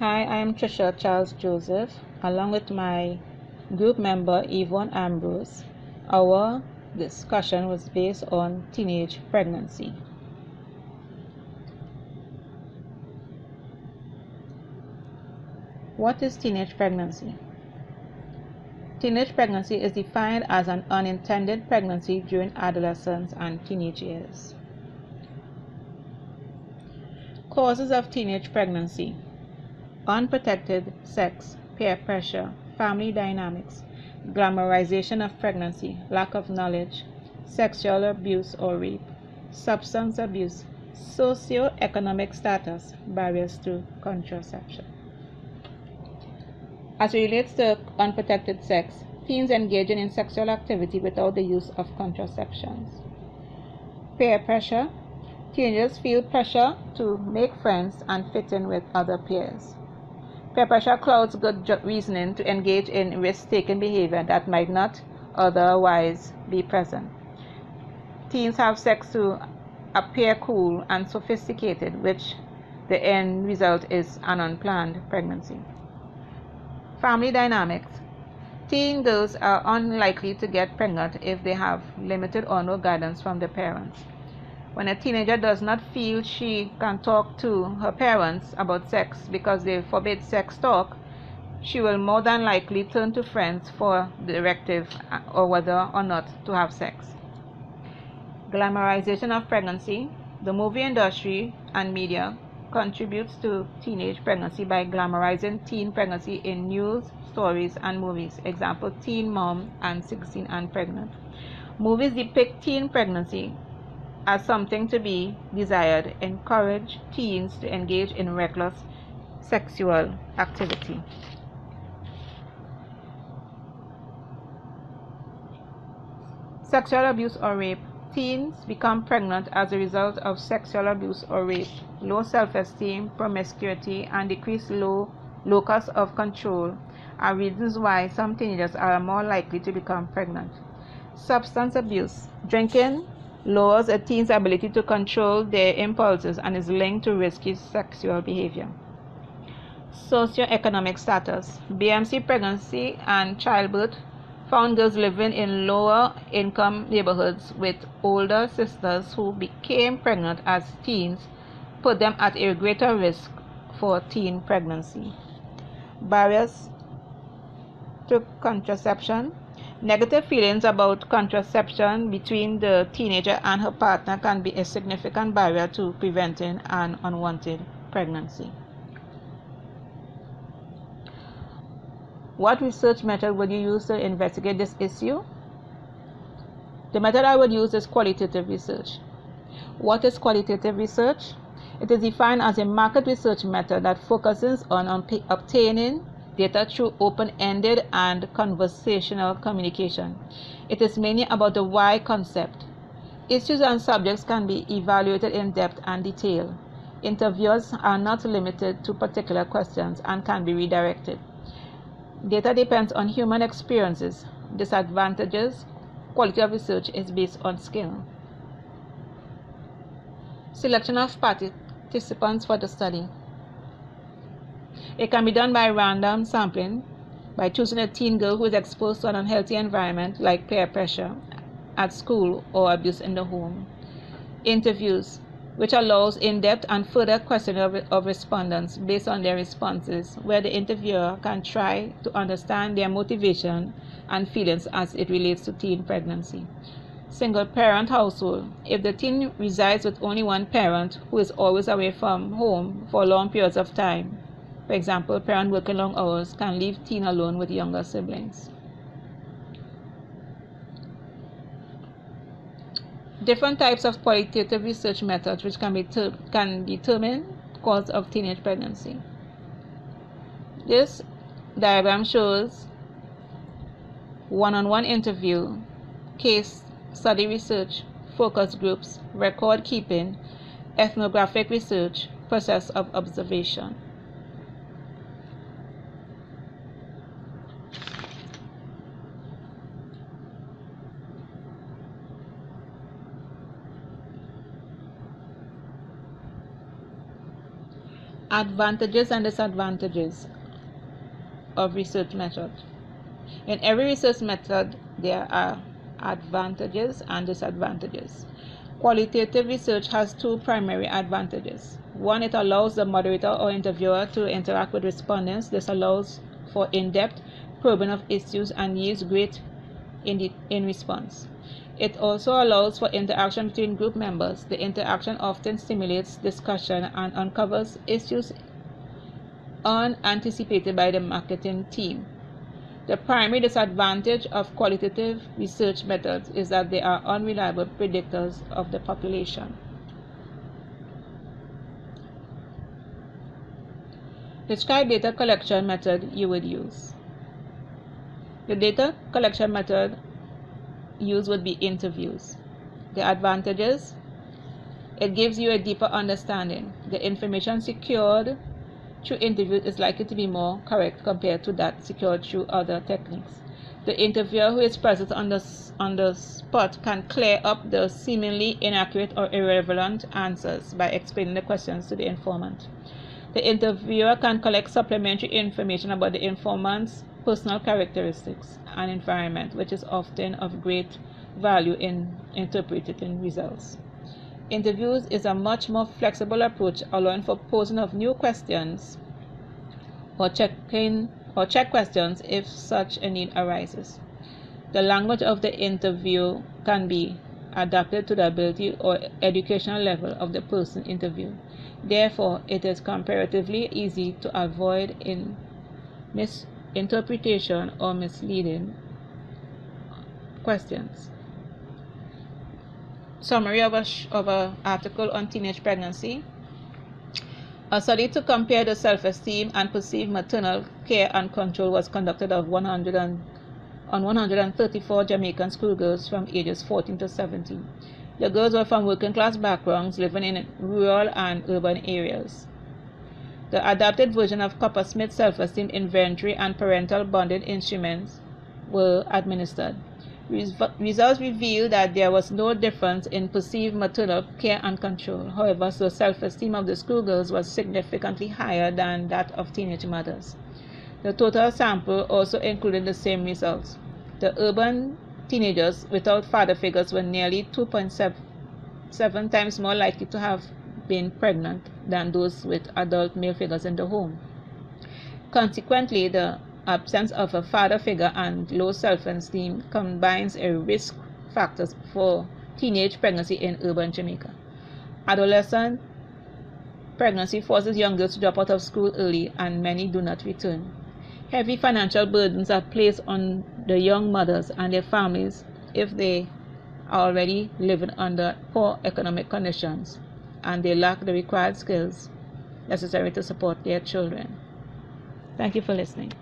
Hi, I am Trisha Charles Joseph, along with my group member Yvonne Ambrose. Our discussion was based on teenage pregnancy. What is teenage pregnancy? Teenage pregnancy is defined as an unintended pregnancy during adolescence and teenage years. Causes of teenage pregnancy: unprotected sex, peer pressure, family dynamics, glamorization of pregnancy, lack of knowledge, sexual abuse or rape, substance abuse, socio-economic status, barriers to contraception. As it relates to unprotected sex, teens engaging in sexual activity without the use of contraceptions. Peer pressure. Teenagers feel pressure to make friends and fit in with other peers. Peer pressure clouds good reasoning to engage in risk-taking behavior that might not otherwise be present. Teens have sex to appear cool and sophisticated, which the end result is an unplanned pregnancy. Family dynamics. Teen girls are unlikely to get pregnant if they have limited or no guidance from their parents. When a teenager does not feel she can talk to her parents about sex because they forbid sex talk, she will more than likely turn to friends for the directive or whether or not to have sex. Glamorization of pregnancy. The movie industry and media contributes to teenage pregnancy by glamorizing teen pregnancy in news, stories, and movies. Example, Teen Mom and 16 and Pregnant. Movies depict teen pregnancy as something to be desired, encourage teens to engage in reckless sexual activity. Sexual abuse or rape. Teens become pregnant as a result of sexual abuse or rape. Low self-esteem, promiscuity, and decreased locus of control are reasons why some teenagers are more likely to become pregnant. Substance abuse. Drinking lowers a teen's ability to control their impulses and is linked to risky sexual behavior. Socioeconomic status. BMC pregnancy and childbirth found girls living in lower income neighborhoods with older sisters who became pregnant as teens put them at a greater risk for teen pregnancy. Barriers to contraception. Negative feelings about contraception between the teenager and her partner can be a significant barrier to preventing an unwanted pregnancy. What research method would you use to investigate this issue? The method I would use is qualitative research. What is qualitative research? It is defined as a market research method that focuses on obtaining data through open-ended and conversational communication. It is mainly about the why concept. Issues and subjects can be evaluated in depth and detail. Interviewers are not limited to particular questions and can be redirected. Data depends on human experiences. Disadvantages. Quality of research is based on skill. Selection of participants for the study. It can be done by random sampling, by choosing a teen girl who is exposed to an unhealthy environment like peer pressure at school or abuse in the home. Interviews, which allows in-depth and further questioning of respondents based on their responses, where the interviewer can try to understand their motivation and feelings as it relates to teen pregnancy. Single parent household. If the teen resides with only one parent who is always away from home for long periods of time, for example, parent working long hours, can leave teen alone with younger siblings. Different types of qualitative research methods which can determine cause of teenage pregnancy. This diagram shows one-on-one interview, case study research, focus groups, record keeping, ethnographic research, process of observation. Advantages and disadvantages of research method. In every research method, there are advantages and disadvantages. Qualitative research has two primary advantages. One, it allows the moderator or interviewer to interact with respondents. This allows for in-depth probing of issues and yields great in response. It also allows for interaction between group members. The interaction often stimulates discussion and uncovers issues unanticipated by the marketing team. The primary disadvantage of qualitative research methods is that they are unreliable predictors of the population. Describe data collection method you would use. The data collection method used would be interviews. The advantages: it gives you a deeper understanding. The information secured through interviews is likely to be more correct compared to that secured through other techniques. The interviewer who is present on the spot can clear up the seemingly inaccurate or irrelevant answers by explaining the questions to the informant. The interviewer can collect supplementary information about the informant's personal characteristics and environment, which is often of great value in interpreting results. Interviews is a much more flexible approach, allowing for posing of new questions or check questions if such a need arises. The language of the interview can be adapted to the ability or educational level of the person interviewed. Therefore, it is comparatively easy to avoid misinterpretation or misleading questions. Summary of an article on teenage pregnancy. A study to compare the self-esteem and perceived maternal care and control was conducted on 134 Jamaican schoolgirls from ages 14 to 17. The girls were from working class backgrounds living in rural and urban areas. The adapted version of Coppersmith self-esteem inventory and parental bonding instruments were administered. Results revealed that there was no difference in perceived maternal care and control. However, the self-esteem of the schoolgirls was significantly higher than that of teenage mothers. The total sample also included the same results. The urban teenagers without father figures were nearly 2.7 times more likely to have been pregnant than those with adult male figures in the home. Consequently, the absence of a father figure and low self-esteem combines a risk factors for teenage pregnancy in urban Jamaica. Adolescent pregnancy forces young girls to drop out of school early, and many do not return. Heavy financial burdens are placed on the young mothers and their families if they are already living under poor economic conditions and they lack the required skills necessary to support their children. Thank you for listening.